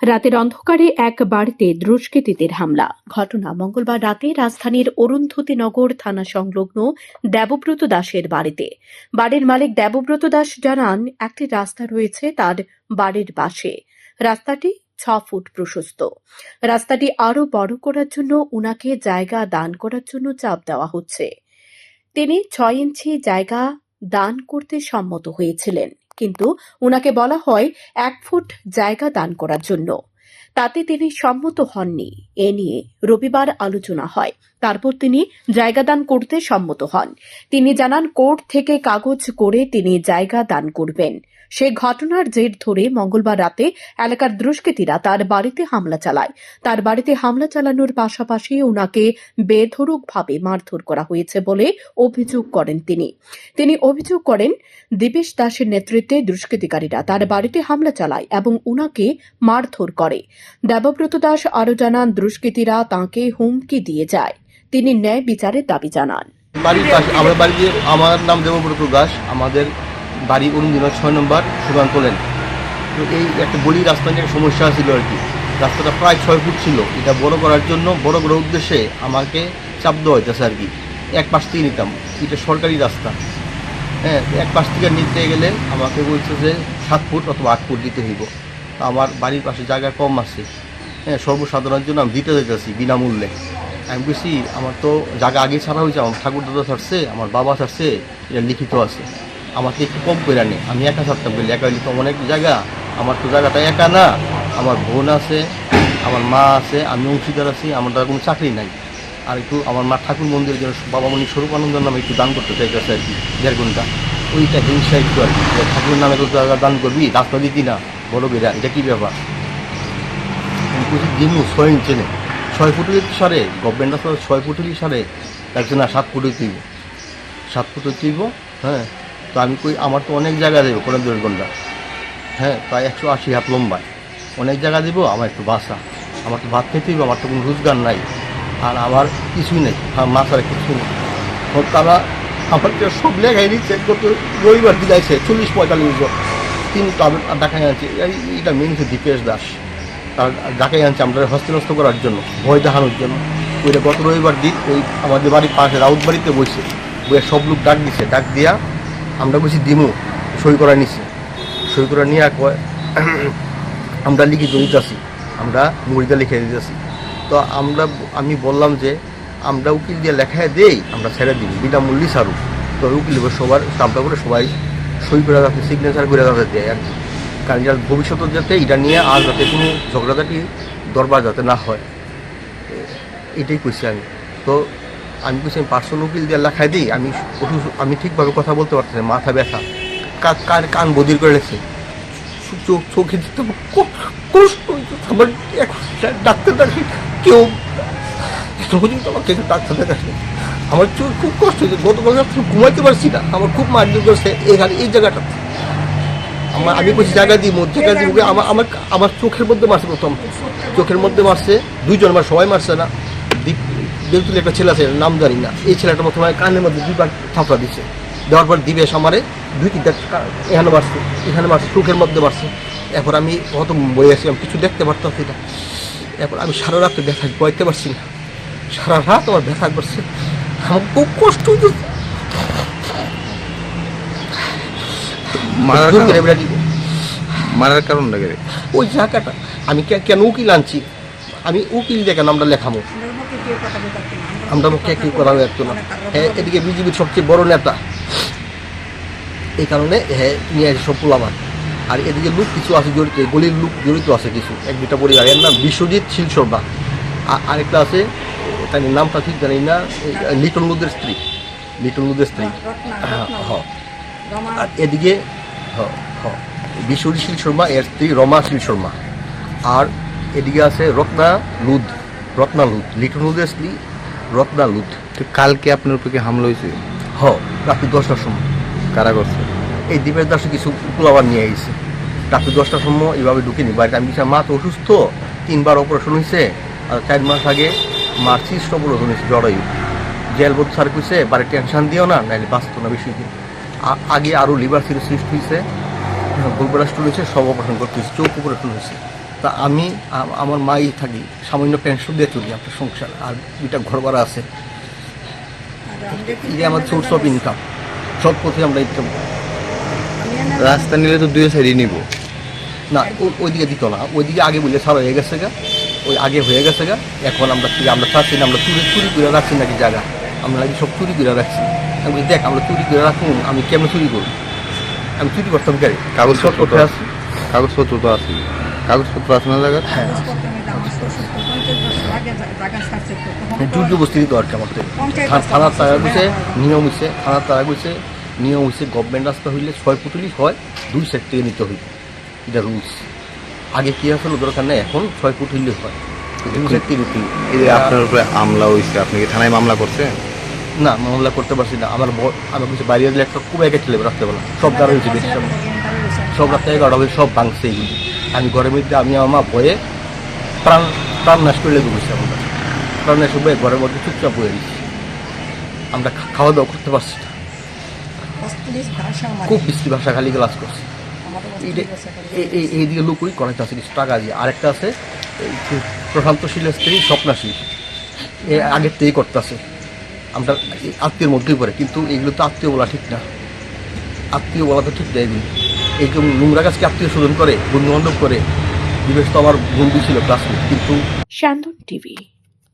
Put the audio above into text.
রাতের অন্ধকারে এক বাড়িতে দুষ্কৃতীদের হামলা। ঘটনা মঙ্গলবার রাতে রাজধানীর অরুন্ধতী-নগর থানা সংলগ্ন দেবব্রত দাসের বাড়িতে। বাড়ির মালিক দেবব্রত দাস জানান, একটি রাস্তা রয়েছে তার বাড়ির পাশে। রাস্তাটি 6 ফুট প্রশস্ত। রাস্তাটি আরো বড় করার জন্য উনাকে জায়গা দান করার জন্য চাপ দেওয়া হচ্ছে। তিনি 6 ইঞ্চি জায়গা দান করতে সম্মত হয়েছিলেন, কিন্তু উনাকে বলা হয় 1 ফুট জায়গা দান করার জন্য। তাতে তিনি সম্মত হননি। এ নিয়ে রবিবার আলোচনা হয়। তারপর তিনি জায়গা দান করতে সম্মত হন। তিনি জানান, কোর্ট থেকে কাগজ করে তিনি জায়গা দান করবেন। সে ঘটনার জের ধরে মঙ্গলবার রাতে এলাকার দুষ্কৃতীরা তার বাড়িতে হামলা চালায়। তার বাড়িতে হামলা চালানোর পাশাপাশি উনাকে বেধড়কভাবে মারধর করা হয়েছে বলে অভিযোগ করেন তিনি অভিযোগ করেন, দীপেশ দাসের নেতৃত্বে দুষ্কৃতিকারীরা তার বাড়িতে হামলা চালায় এবং উনাকে মারধর করে। দেবব্রত দাস আরও জানান, দুষ্কৃতীরা তাঁকে হুমকি দিয়ে যায়। তিনি ন্যায় বিচারের দাবি জানান। আমার নাম দেবব্রত দাস। আমাদের বাড়ি অরুণদিনা 6 নম্বর সুকান্ত লেন। তো এই একটা গলি রাস্তা নিয়ে সমস্যা ছিল আর কি। রাস্তাটা প্রায় 6 ফুট ছিল। এটা বড় করার জন্য, বড় করার উদ্দেশ্যে আমাকে চাপ দেওয়া হইতেছে আর কি। এক পাশ থেকে নিতাম, এটা সরকারি রাস্তা। হ্যাঁ, এক পাশ থেকে নিতে গেলে আমাকে বলছে যে 7 ফুট অথবা 8 ফুট দিতে হইব। আমার বাড়ির পাশে জায়গা কম আছে। হ্যাঁ, সর্বসাধারণের জন্য আমি দিতে যেতেছি বিনামূল্যে। আমি বলছি, আমার তো জায়গা আগে ছাড়া হয়েছে, আমার ঠাকুর দাদা ছাড়ছে, আমার বাবা ছাড়ছে, এটা লিখিত আছে। আমাকে একটু কম করে আনে। আমি একা ছাড়তাম বলি, একা হইলে তো অনেক জায়গা, আমার তো জায়গাটা একা না, আমার বোন আছে, আমার মা আছে, আমি অংশীদার আছি, আমার তার কোনো চাকরি নাই। আর একটু আমার মা ঠাকুর মন্দিরের জন্য বাবামণি স্বরূপানন্দের নামে একটু দান করতে চাইতেছে আর কি, 1.5 ঘন্টা। ওইটা হিংসা একটু আর কি, ঠাকুরের নামে তো জায়গা দান করবি, রাস্তা দিতি না বড় বেড়া, এটা কী ব্যাপার? দিনু 6 ইঞ্চি নেই, 6 ফুটের সারে গভর্নমেন্ট রাস্তা 6 ফুটেরই সারে, লাগছে না 7 ফুটে তুইব, 7 ফুটে তুইব। হ্যাঁ, তো আমি কই, আমার তো অনেক জায়গা দেবো, কোনো 1.5 ঘন্টা। হ্যাঁ, প্রায় 180 হাত লম্বায় অনেক জায়গা দেবো, আমার একটু বাসা, আমার তো ভাত খেতে হইব, আমার তো কোনো রোজগার নাই, আর আমার কিছুই নেই, মাছ আর কিছু নেই। তারা আমাকে সব লেখাই নিচ্ছে, গত রবিবার দিন আছে 40-45 জন, 3 ডাকাই আনছে। এটা মেন হচ্ছে দীপেশ দাস, তার ডাকাই আনছে আমরা হস্তনস্ত করার জন্য, ভয় দেখানোর জন্য। ওইটা গত রবিবার দিন ওই আমাদের বাড়ির পাশে রাউত বাড়িতে বসে সব লোক ডাক দিছে, ডাক দিয়া আমরা বলছি দিমু, সই করা নিছি, সই করা নিয়ে আমরা লিখিত দিতেছি, আমরা মুড়িটা লিখে দিতেছি। তো আমি বললাম যে আমরা উকিল দিয়ে লেখায় দেই, আমরা ছেড়ে দিই, বিনামূল্যে ছাড়ুক। তো উকিল সবার স্টাম্পটা করে সবাই সই করে যাতে, সিগনেচার করে যাতে দেয় আর কি। কারণ যার ভবিষ্যতে যাতে এটা নিয়ে আর যাতে কোনো ঝগড়াঝাটি দরবার যাতে না হয়, এটাই কইছি আমি। তো আমি কইছি, আমি পার্সোনাল উকিল দিয়ে লেখায় দিই, আমি ঠিকভাবে কথা বলতে পারতেছি না, মাথা ব্যথা, কান বদির করে লেগেছে, চোখে দিতে কষ্ট হইতো আমার। ডাক্তার দেখে কেউ আমাকে ডাক্তার দেখাচ্ছে, আমার চোখ খুব কষ্ট হয়েছে। গতকাল ঘুমাইতে পারছি না, আমার খুব মারধর করছে এখানে এই জায়গাটা। আমি বলছি জায়গা দিব, জায়গা দিব। আমার চোখের মধ্যে মারছে, প্রথম চোখের মধ্যে মারছে, 2 জন আমার, সবাই মারছে না। বেলতুলে একটা ছেলে আছে, নাম জানি না, এই ছেলেটা প্রথমে কানের মধ্যে 2বার থাপড়া দিচ্ছে, দেওয়ার পর দিবেশ আমারে 2-3টা এখানে মারছে, এখানে মারছে, চোখের মধ্যে মারছে। এরপর আমি কত বই আছি, আমি কিছু দেখতে পারতাম না। এরপর আমি সারা রাত্রে ব্যথা বইতে পারছি না, সারা রাত আমার ব্যথা করছে, আমার খুব কষ্ট হচ্ছে। মারার কারণ লাগে ওই জায়গাটা, আমি কেন উকিল আনছি, আমি উকিল দিয়ে কেন আমরা লেখাবো, আমরা মুখে কেউ করা যেত না। হ্যাঁ, এদিকে বিজেপির সবচেয়ে বড় নেতা, এই কারণে হ্যাঁ নিয়ে আসে সব পোলাবার। আর এদিকে লোক কিছু আছে জড়িত, গলির লোক জড়িত আছে কিছু, 1-2টা পরিবার। এর নাম বিশ্বজিৎ শীল শর্মা, আরেকটা আছে, তার নামটা ঠিক জানি না, লিটন লুদের স্ত্রী, হ্যাঁ। আর এদিকে বিশ্বজিৎ শীল শর্মা, এর স্ত্রী রমা শীল শর্মা। আর এদিকে আছে রত্না লুদ, লিটন লুদের স্ত্রী রত্না লুদ। কালকে আপনার উপরে হামলা হয়েছে? রাত্রি 10টার সময়। কারা করছে? এই দীপেশ দাসে কিছু পোলাবার নিয়ে গেছে রাত্রি 10টার সময়, এইভাবে ঢুকিনি বাড়িতে। আমি মা তো অসুস্থ, 3বার অপারেশন হয়েছে, আর 4 মাস আগে মার সিস্ট অপারেশন হয়েছে, জড়াই জেল বোধ স্যার কইছে, বাড়ি টেনশন দিও না, নাহলে বাঁচতো না বেশি দিন। আগে আরও লিভার সিরোসিস হয়েছে, গোলব্লাডার স্টোন হয়েছে, সব অপারেশন করতে হয়েছে, চোখ অপারেশন হয়েছে, তা আমি আমার মাই থাকি, সামান্য পেনশন দিয়ে চলি আপনার সংসার, আর দুইটা ঘর ভাড়া আছে। এই যে আমার সোর্স অফ ইনকাম, সব পথে আমরা ইনকাম। রাস্তা নিলে তো দুই সাইডই নিব। না, ওইদিকে দিত না, ওইদিকে আগে বললে সারা হয়ে গেছে গা, ওই আগে হয়ে গেছে গা। এখন আমরা চাচ্ছি না, আমরা চুরি করে রাখছি নাকি জায়গা, আমরা নাকি সব চুরি করে রাখছি। আমি বলি, দেখ আমরা চুরি করে রাখুন, আমি কেমন চুরি করব? আমি চুরি করতাম গাড়ি, কাগজপত্র করতে আসছি। কাগজপত্র তো আছে, কাগজপত্র আছে না জায়গা? হ্যাঁ, জোর জবস্তি দিতে আর কি আমার। থানার তারা গেছে, নিয়ম হয়েছে, থানার তারা গেছে, নিয়ম হয়েছে গভর্নমেন্ট রাস্তা হইলে 6 ফুট হইলেই হয়, 2 সাইড থেকে নিতে হইবে, এটা রুলস। আগে কি আসলে দরকার নেই, এখন 6 ফুট হইলে হয়, 2 সাইড থেকে নিতে হইবে। এই যে আপনার উপরে হামলা হয়েছে, আপনি কি থানায় মামলা করছেন? না, মামলা করতে পারছি না। আমার কিছু বাইরে দিলে একটা খুব একে ঠেলে রাত্রেবেলা সব দ্বারা হয়েছে, বেশি সব রাত্রে 11টা হয়ে সব ভাঙছে এগুলি। আমি ঘরের মধ্যে, আমি আমার মা ভয়ে প্রাণ নাশ করে লেগে বসে, আমার প্রাণ নাশ হয়ে ঘরের মধ্যে চুপচাপ বয়ে দিচ্ছি। আমরা খাওয়া দাওয়া করতে পারছি না, খুব বৃষ্টি ভাষা খালি ক্লাস করছি। এইদিকে লোকই করাইতে আছে কিছু টাকা দিয়ে, আরেকটা আছে প্রশান্ত শিলের স্ত্রী স্বপ্নাশী, আগের থেকেই করতেছে। আমরা আত্মীয়ের মধ্যেই পড়ে, কিন্তু এগুলো তো আত্মীয় বলা ঠিক না, আত্মীয় বলা তো ঠিক না। এগুলো এইরকম নোংরা গাছকে আত্মীয় স্বজন করে, বন্ধু বান্ধব করে। বিবেশ তো আমার বন্ধু ছিল ক্লাসমেট, কিন্তু স্যান্দন টিভি।